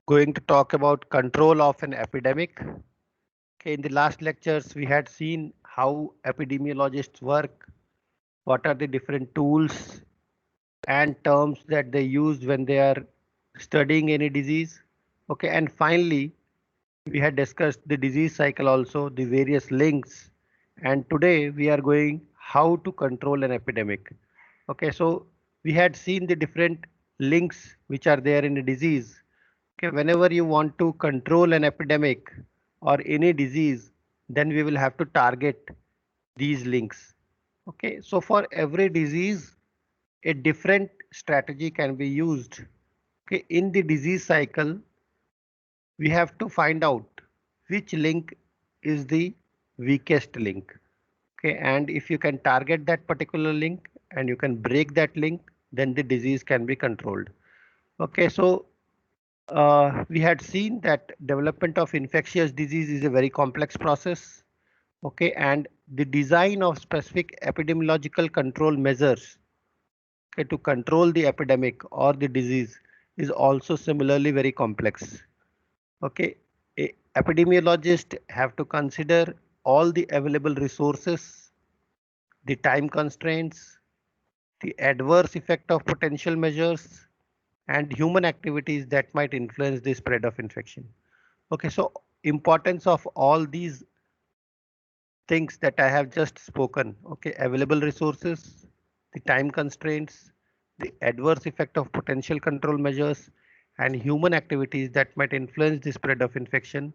going to talk about control of an epidemic. Okay, in the last lectures, we had seen how epidemiologists work, what are the different tools and terms that they use when they are studying any disease. Okay, and finally, we had discussed the disease cycle also, the various links, and today we are going how to control an epidemic. Okay, so we had seen the different links which are there in a disease. Okay, whenever you want to control an epidemic or any disease, then we will have to target these links. Okay, so for every disease, a different strategy can be used. Okay, in the disease cycle, we have to find out which link is the weakest link. Okay, and if you can target that particular link and you can break that link, then the disease can be controlled. Okay, so we had seen that development of infectious disease is a very complex process. Okay, and the design of specific epidemiological control measures, okay, to control the epidemic or the disease is also similarly very complex. Okay, epidemiologists have to consider all the available resources, the time constraints, the adverse effect of potential measures, and human activities that might influence the spread of infection. Okay, so importance of all these things that I have just spoken. Okay, available resources, the time constraints, the adverse effect of potential control measures, and human activities that might influence the spread of infection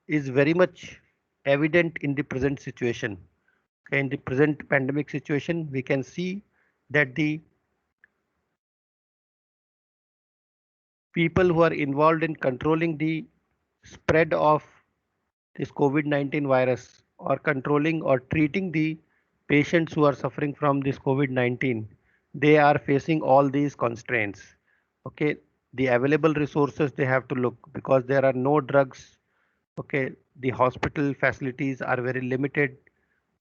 is very much evident in the present situation. Okay, in the present pandemic situation, we can see that the people who are involved in controlling the spread of this COVID-19 virus or controlling or treating the patients who are suffering from this COVID-19, they are facing all these constraints. Okay, the available resources they have to look because there are no drugs. Okay, the hospital facilities are very limited.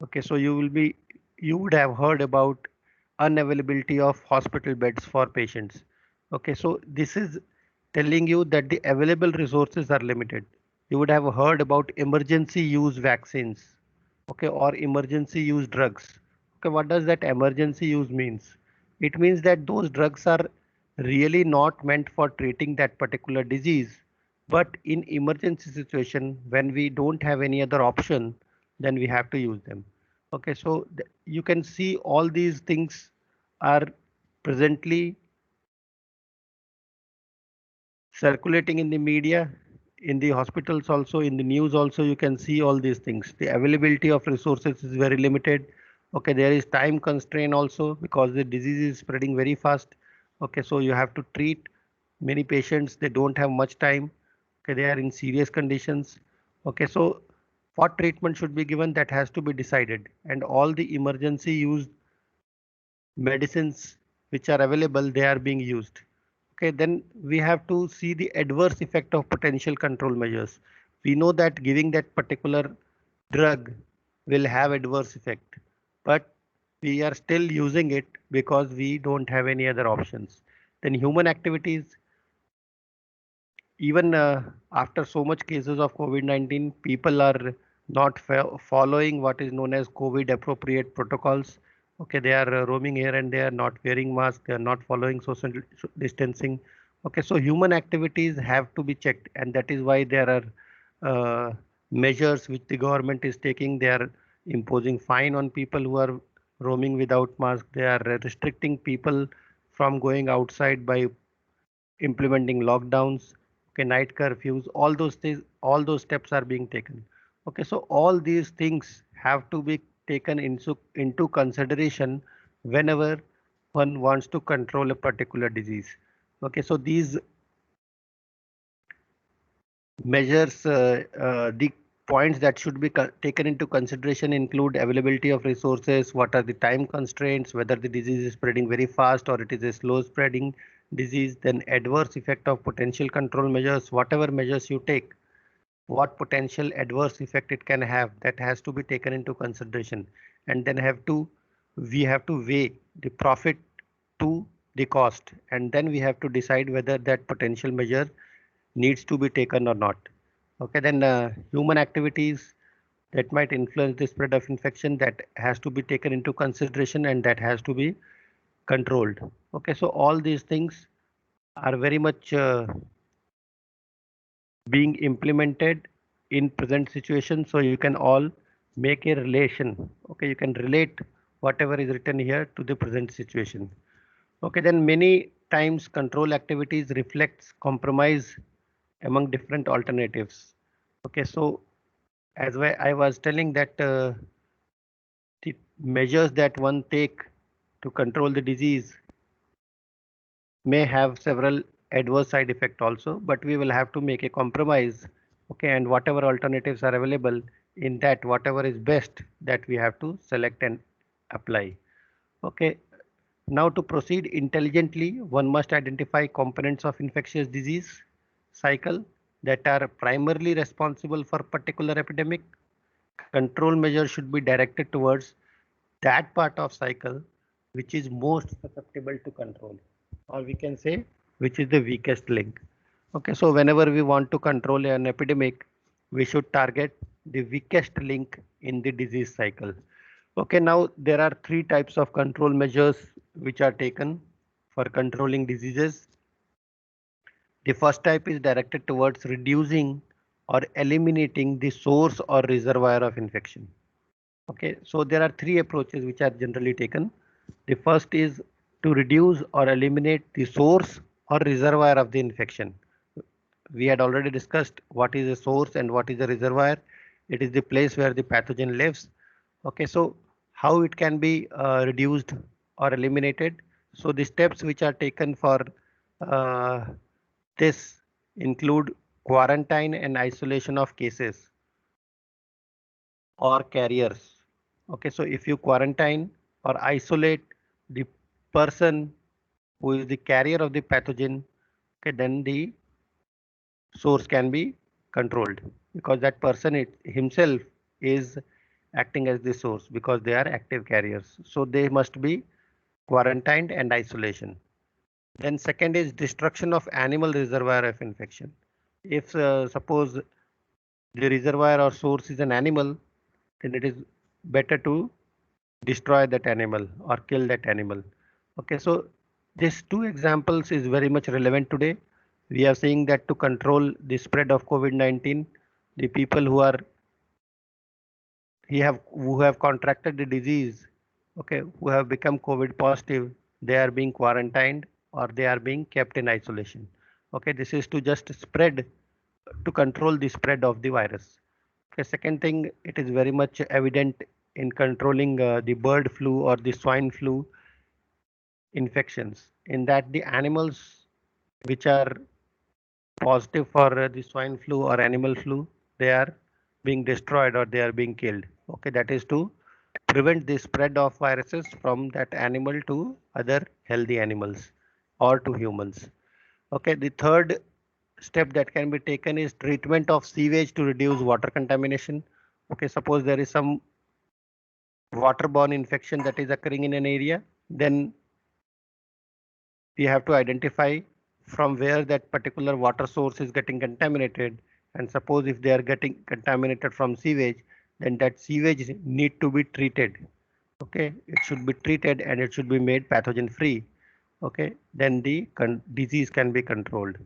Okay, so you would have heard about unavailability of hospital beds for patients. Okay, so this is telling you that the available resources are limited. You would have heard about emergency use vaccines, okay, or emergency use drugs. Okay, what does that emergency use means? It means that those drugs are really not meant for treating that particular disease, but in emergency situation when we don't have any other option, then we have to use them. Okay, so you can see all these things are presently circulating in the media, in the hospitals also, in the news also, you can see all these things. The availability of resources is very limited. Okay, there is time constraint also because the disease is spreading very fast. Okay, so you have to treat many patients, they don't have much time. Okay, they are in serious conditions. Okay, so what treatment should be given, that has to be decided, and all the emergency use medicines which are available, they are being used. Okay, then we have to see the adverse effect of potential control measures. We know that giving that particular drug will have adverse effect, but we are still using it because we don't have any other options. Then human activities, even after so much cases of COVID-19, people are not following what is known as COVID appropriate protocols. Okay, they are roaming here and they are not wearing masks, they are not following social distancing. Okay, so human activities have to be checked, and that is why there are measures which the government is taking. They are imposing fine on people who are roaming without mask. They are restricting people from going outside by implementing lockdowns, okay, night curfews, all those things, all those steps are being taken. Okay, so all these things have to be taken into consideration whenever one wants to control a particular disease. Okay, so these measures, the points that should be taken into consideration include availability of resources, what are the time constraints, whether the disease is spreading very fast or it is a slow spreading disease, then adverse effect of potential control measures, whatever measures you take, what potential adverse effect it can have, that has to be taken into consideration, and then we have to weigh the profit to the cost, and then we have to decide whether that potential measure needs to be taken or not. Okay, then human activities that might influence the spread of infection, that has to be taken into consideration and that has to be controlled. Okay, so all these things are very much being implemented in present situation, so you can all make a relation. Okay, you can relate whatever is written here to the present situation. Okay, then many times control activities reflects compromise among different alternatives. Okay, so as I was telling that the measures that one take to control the disease may have several adverse side effect also, but we will have to make a compromise. Okay, and whatever alternatives are available, in that whatever is best, that we have to select and apply. Okay, now to proceed intelligently, one must identify components of infectious disease cycle that are primarily responsible for particular epidemic. Control measures should be directed towards that part of cycle which is most susceptible to control, or we can say which is the weakest link. Okay, so whenever we want to control an epidemic, we should target the weakest link in the disease cycle. Okay, now there are three types of control measures which are taken for controlling diseases. The first type is directed towards reducing or eliminating the source or reservoir of infection. Okay, so there are three approaches which are generally taken. The first is to reduce or eliminate the source or reservoir of the infection. We had already discussed what is a source and what is a reservoir. It is the place where the pathogen lives. Okay, so how it can be reduced or eliminated? So the steps which are taken for uh, this include quarantine and isolation of cases or carriers. Okay, so if you quarantine or isolate the person who is the carrier of the pathogen, okay, then the source can be controlled, because that person himself is acting as the source because they are active carriers. So they must be quarantined and isolation. Then second is destruction of animal reservoir of infection. If suppose the reservoir or source is an animal, then it is better to destroy that animal or kill that animal. Okay, so these two examples is very much relevant today. We are saying that to control the spread of COVID-19, the people who have contracted the disease, okay, who have become COVID positive, they are being quarantined or they are being kept in isolation. Okay, this is to just spread, to control the spread of the virus. Okay, second thing, it is very much evident in controlling the bird flu or the swine flu infections, in that the animals which are positive for the swine flu or animal flu, they are being destroyed or they are being killed. Okay, that is to prevent the spread of viruses from that animal to other healthy animals or to humans. Okay, the third step that can be taken is treatment of sewage to reduce water contamination. Okay, suppose there is some waterborne infection that is occurring in an area, then we have to identify from where that particular water source is getting contaminated. And suppose if they are getting contaminated from sewage, then that sewage need to be treated. Okay, it should be treated and it should be made pathogen free. Okay, then the disease can be controlled.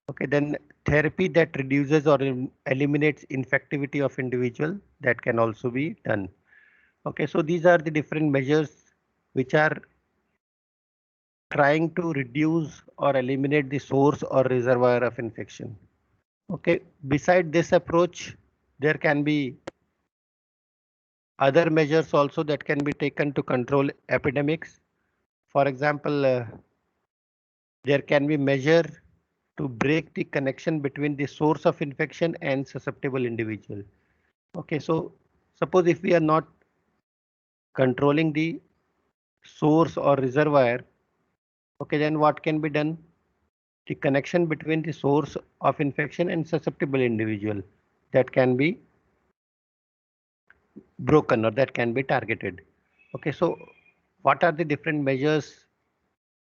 Okay, then therapy that reduces or eliminates infectivity of individual, that can also be done. Okay, so these are the different measures which are trying to reduce or eliminate the source or reservoir of infection. Okay, beside this approach, there can be other measures also that can be taken to control epidemics. For example, there can be measure to break the connection between the source of infection and susceptible individual. Okay, so suppose if we are not controlling the source or reservoir, okay, then what can be done? The connection between the source of infection and susceptible individual, that can be broken or that can be targeted. Okay, so what are the different measures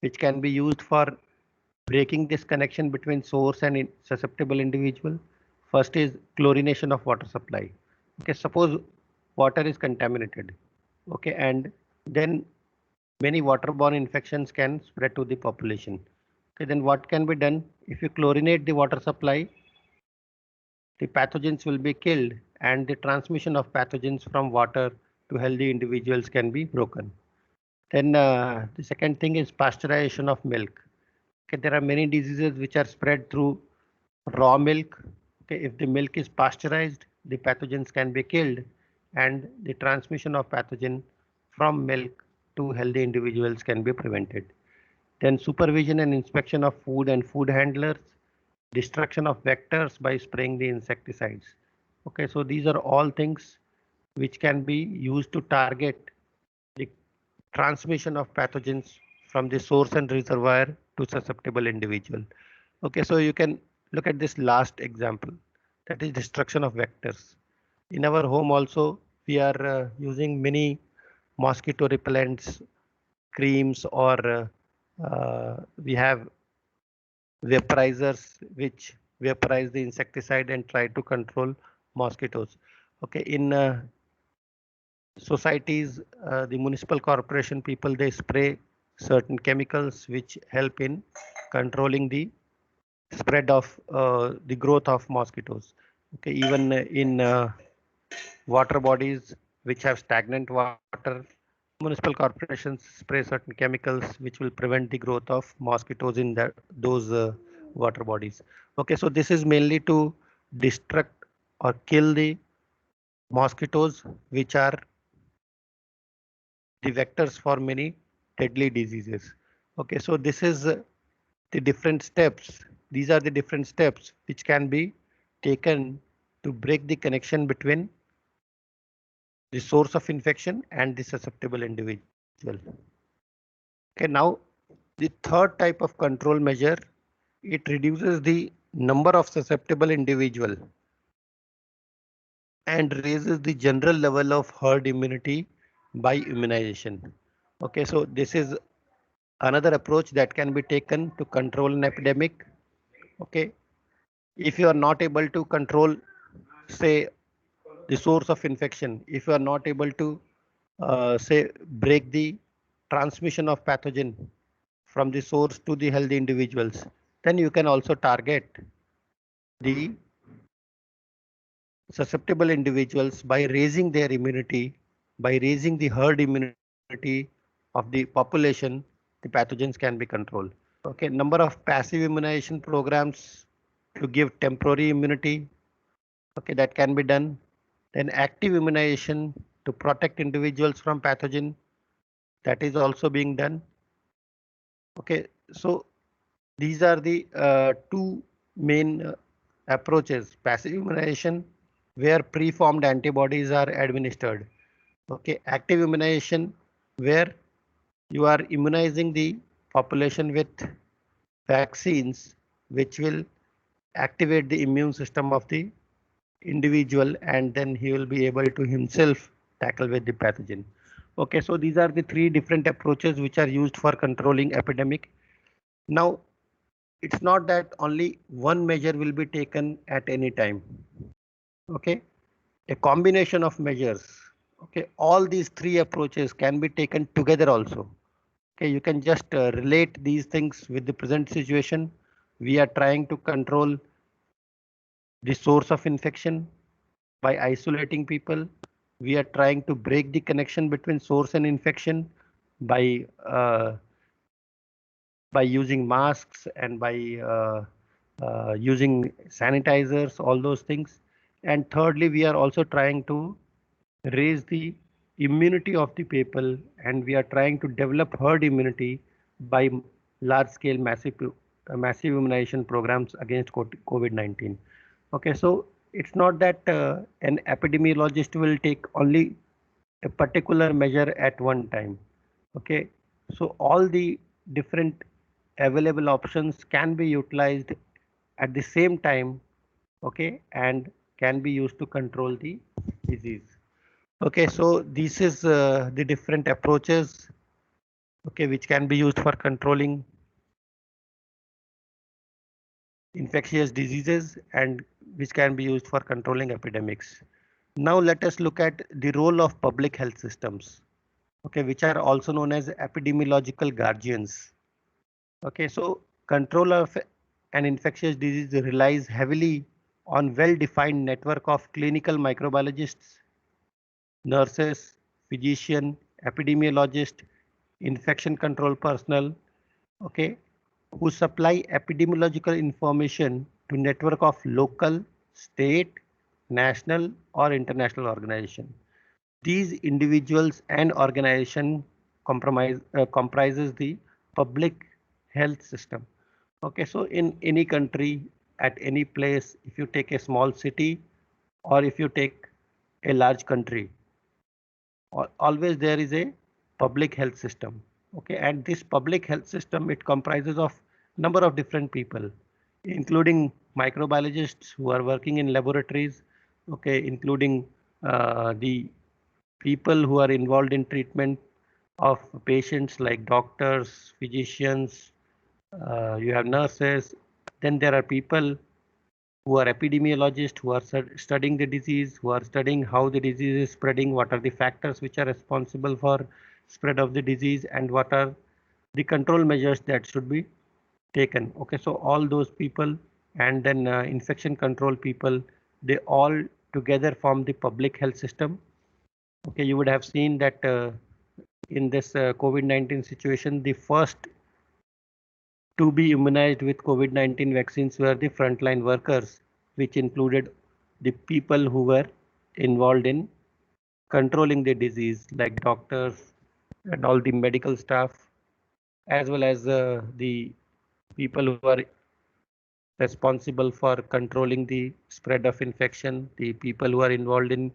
which can be used for breaking this connection between source and susceptible individual. First is chlorination of water supply. Okay, suppose water is contaminated. Okay, and then many waterborne infections can spread to the population. Okay, then what can be done? If you chlorinate the water supply, the pathogens will be killed and the transmission of pathogens from water to healthy individuals can be broken. Then the second thing is pasteurization of milk. Okay, there are many diseases which are spread through raw milk. Okay, if the milk is pasteurized, the pathogens can be killed and the transmission of pathogen from milk to healthy individuals can be prevented. Then supervision and inspection of food and food handlers, destruction of vectors by spraying the insecticides. Okay, so these are all things which can be used to target the transmission of pathogens from the source and reservoir to susceptible individual. Okay, so you can look at this last example, that is destruction of vectors. In our home also, we are using many mosquito repellents, creams, or we have vaporizers which vaporize the insecticide and try to control mosquitoes. Okay, in societies, the municipal corporation people, they spray certain chemicals which help in controlling the spread of the growth of mosquitoes. Okay, even in water bodies which have stagnant water, municipal corporations spray certain chemicals which will prevent the growth of mosquitoes in those water bodies. Okay, so this is mainly to destruct or kill the mosquitoes which are the vectors for many deadly diseases. Okay, so this is the different steps. These are the different steps which can be taken to break the connection between the source of infection and the susceptible individual. Okay, now the third type of control measure, it reduces the number of susceptible individual and raises the general level of herd immunity by immunization. Okay, so this is another approach that can be taken to control an epidemic. Okay, if you are not able to control, say, the source of infection, if you are not able to say break the transmission of pathogen from the source to the healthy individuals, then you can also target the susceptible individuals by raising their immunity, by raising the herd immunity of the population, the pathogens can be controlled. Okay, number of passive immunization programs to give temporary immunity. Okay, that can be done. Then active immunization to protect individuals from pathogen, that is also being done. Okay, so these are the two main approaches: passive immunization, where preformed antibodies are administered. Okay, active immunization, where you are immunizing the population with vaccines which will activate the immune system of the individual and then he will be able to himself tackle with the pathogen. Okay, so these are the three different approaches which are used for controlling epidemic. Now, it's not that only one measure will be taken at any time. Okay, a combination of measures. Okay, all these three approaches can be taken together also. Okay, you can just relate these things with the present situation. We are trying to control the source of infection by isolating people. We are trying to break the connection between source and infection by using masks and by using sanitizers, all those things. And thirdly, we are also trying to raise the immunity of the people, and we are trying to develop herd immunity by large scale massive immunization programs against COVID-19. Okay, so it's not that an epidemiologist will take only a particular measure at one time. Okay, so all the different available options can be utilized at the same time. Okay, and can be used to control the disease. Okay, so this is the different approaches, okay, which can be used for controlling infectious diseases and which can be used for controlling epidemics. Now let us look at the role of public health systems, okay, which are also known as epidemiological guardians. Okay, so control of an infectious disease relies heavily on well-defined network of clinical microbiologists, nurses, physician, epidemiologist, infection control personnel, okay, who supply epidemiological information to network of local, state, national or international organization. These individuals and organization comprises the public health system. Okay, so in any country, at any place, if you take a small city or if you take a large country, always there is a public health system. Okay, and this public health system, it comprises of number of different people, including microbiologists who are working in laboratories, okay, including the people who are involved in treatment of patients like doctors, physicians, you have nurses, then there are people who are epidemiologists, who are studying the disease, who are studying how the disease is spreading, what are the factors which are responsible for spread of the disease, and what are the control measures that should be taken. Okay, so all those people and then infection control people, they all together form the public health system. Okay, you would have seen that in this COVID-19 situation, the first to be immunized with COVID-19 vaccines were the frontline workers, which included the people who were involved in controlling the disease, like doctors and all the medical staff, as well as the people who are responsible for controlling the spread of infection, the people who are involved in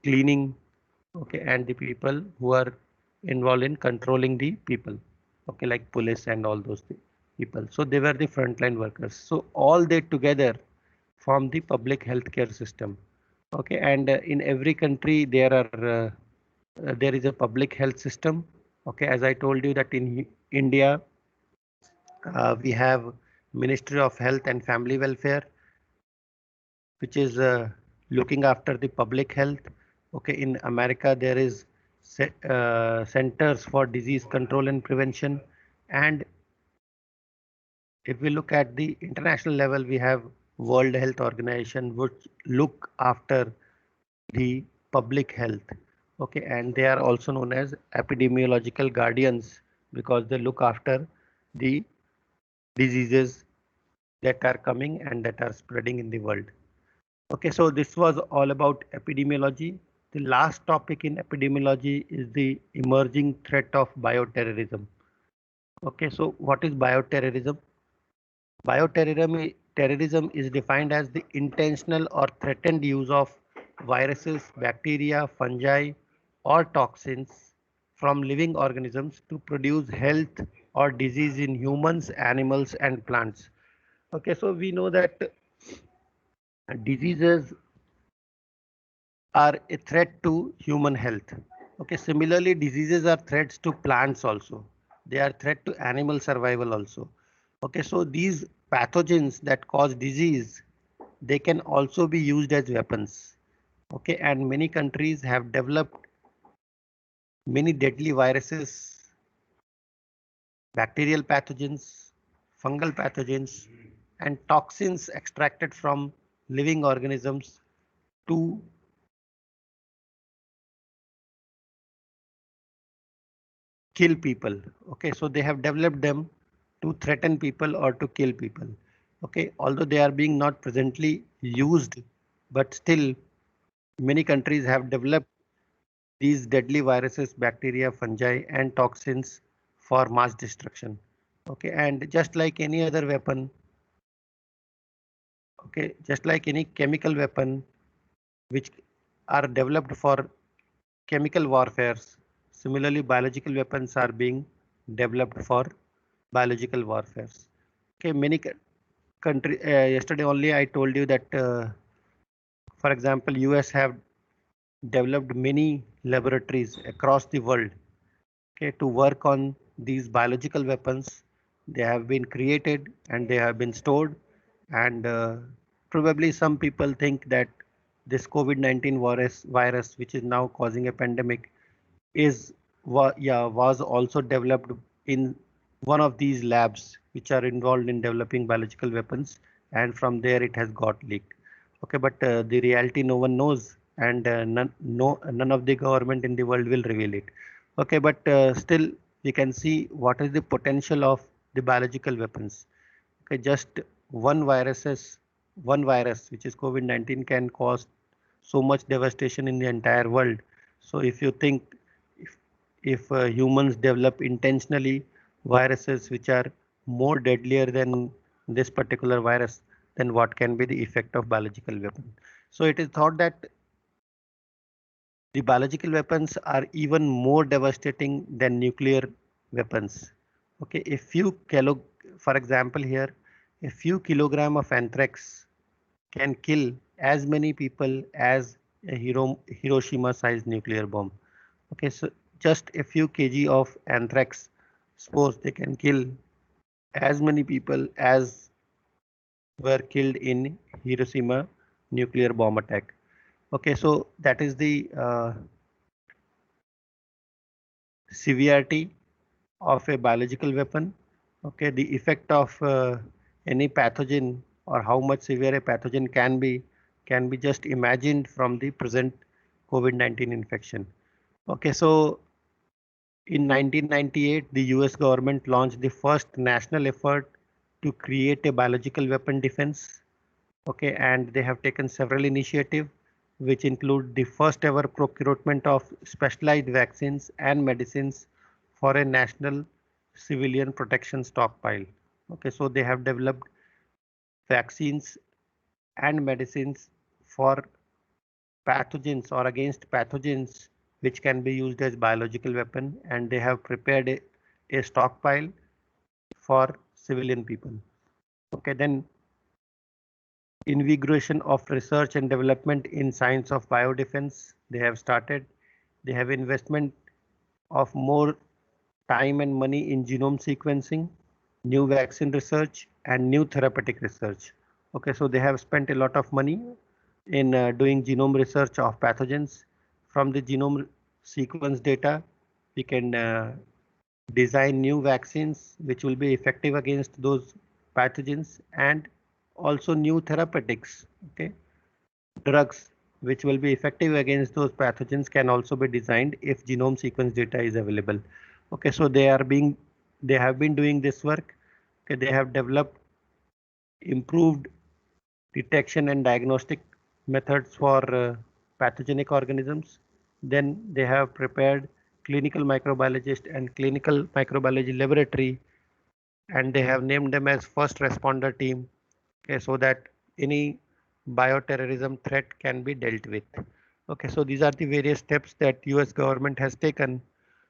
cleaning, okay, and the people who are involved in controlling the people, okay, like police and all those people. So they were the frontline workers. So all they together form the public healthcare system. Okay, and in every country there is a public health system. Okay, as I told you that in India we have Ministry of Health and Family Welfare, which is looking after the public health. Okay, in America there is Centers for Disease Control and Prevention, and if we look at the international level, we have World Health Organization, which look after the public health. Okay, and they are also known as epidemiological guardians because they look after the diseases that are coming and that are spreading in the world. Okay, so this was all about epidemiology. The last topic in epidemiology is the emerging threat of bioterrorism. Okay, so what is bioterrorism? Terrorism is defined as the intentional or threatened use of viruses, bacteria, fungi, or toxins from living organisms to produce health or disease in humans, animals, and plants. Okay, so we know that diseases are a threat to human health. Okay, similarly, diseases are threats to plants also. They are threat to animal survival also. Okay, so these pathogens that cause disease, they can also be used as weapons. Okay, and many countries have developed many deadly viruses, bacterial pathogens, fungal pathogens, and toxins extracted from living organisms to kill people. Okay, so they have developed them to threaten people or to kill people. Okay, although they are being not presently used, but still many countries have developed these deadly viruses, bacteria, fungi, and toxins for mass destruction. Okay, and just like any other weapon, okay, just like any chemical weapon which are developed for chemical warfares, similarly biological weapons are being developed for biological warfares. Okay, many country yesterday only I told you that for example US have developed many laboratories across the world, okay, to work on these biological weapons. They have been created and they have been stored, and probably some people think that this COVID-19 virus, which is now causing a pandemic, was also developed in one of these labs which are involved in developing biological weapons, and from there it has got leaked. Okay, but the reality no one knows, and none of the government in the world will reveal it. Okay, but still we can see what is the potential of the biological weapons. Okay, just one virus, which is COVID-19, can cause so much devastation in the entire world. So if you think, if, if humans develop intentionally viruses which are more deadlier than this particular virus, then what can be the effect of biological weapon? So it is thought that the biological weapons are even more devastating than nuclear weapons. Okay, for example, here, a few kilogram of anthrax can kill as many people as a Hiroshima-sized nuclear bomb. Okay, so just a few kg of anthrax spores, they can kill as many people as were killed in Hiroshima nuclear bomb attack. Okay, so that is the severity of a biological weapon. Okay, the effect of any pathogen, or how much severe a pathogen can be just imagined from the present COVID-19 infection. Okay, so in 1998, the US government launched the first national effort to create a biological weapon defense. Okay, and they have taken several initiatives which include the first ever procurement of specialized vaccines and medicines for a national civilian protection stockpile. Okay, so they have developed vaccines and medicines for pathogens, or against pathogens which can be used as biological weapon, and they have prepared a stockpile for civilian people. Okay, then invigoration of research and development in science of biodefense, they have started. They have investment of more time and money in genome sequencing, new vaccine research, and new therapeutic research. Okay, so they have spent a lot of money in doing genome research of pathogens. From the genome sequence data, we can design new vaccines which will be effective against those pathogens, and also new therapeutics. Okay, drugs which will be effective against those pathogens can also be designed if genome sequence data is available. Okay, so they have been doing this work. Okay, they have developed improved detection and diagnostic methods for pathogenic organisms. Then they have prepared clinical microbiologist and clinical microbiology laboratory, and they have named them as first responder team. Okay, so that any bioterrorism threat can be dealt with. Okay, so these are the various steps that US government has taken.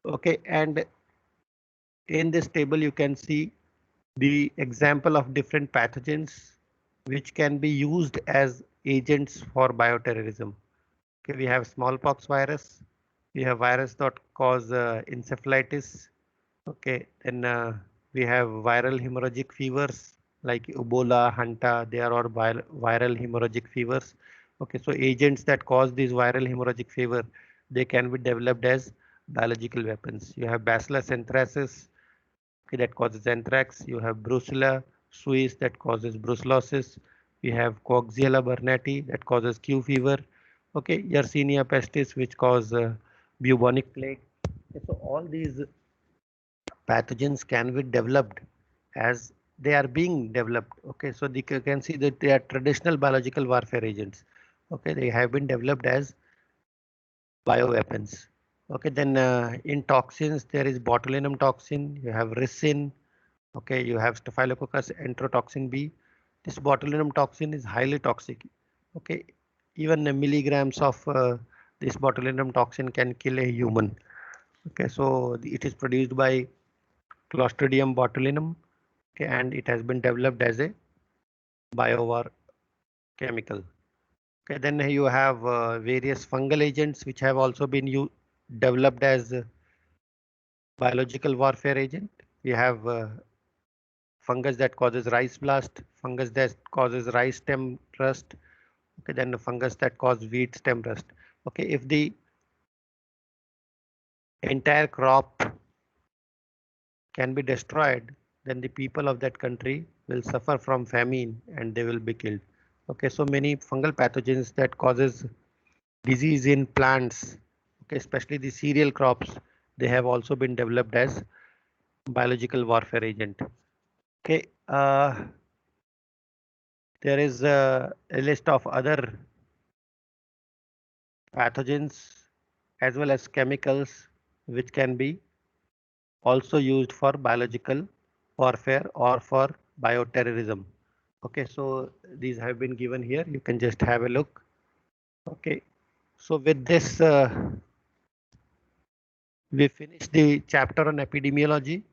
Okay, and in this table you can see the example of different pathogens which can be used as agents for bioterrorism. Okay, we have smallpox virus, we have virus that cause encephalitis. Okay, then we have viral hemorrhagic fevers like Ebola, Hanta, they are all viral hemorrhagic fevers. Okay, so agents that cause these viral hemorrhagic fever, they can be developed as biological weapons. You have Bacillus anthracis, okay, that causes anthrax. You have Brucella suis that causes brucellosis. We have Coxiella burnetii that causes Q fever. Okay, Yersinia pestis which cause bubonic plague. Okay, so all these pathogens can be developed as they are being developed. Okay, so you can see that they are traditional biological warfare agents. Okay, they have been developed as bioweapons. Okay, then in toxins there is botulinum toxin, you have ricin. Okay, you have Staphylococcus enterotoxin B. This botulinum toxin is highly toxic. Okay, even milligrams of this botulinum toxin can kill a human. Okay, so it is produced by Clostridium botulinum. Okay, and it has been developed as a biowar chemical. Okay, then you have various fungal agents which have also been developed as biological warfare agent. We have fungus that causes rice blast, fungus that causes rice stem rust. Okay, then the fungus that causes wheat stem rust. Okay, if the entire crop can be destroyed, then the people of that country will suffer from famine and they will be killed. Okay, so many fungal pathogens that causes disease in plants, okay, especially the cereal crops, they have also been developed as biological warfare agent. Okay, there is a list of other pathogens as well as chemicals which can be also used for biological warfare or for bioterrorism. Okay, so these have been given here. You can just have a look. Okay, so with this, we finish the chapter on epidemiology.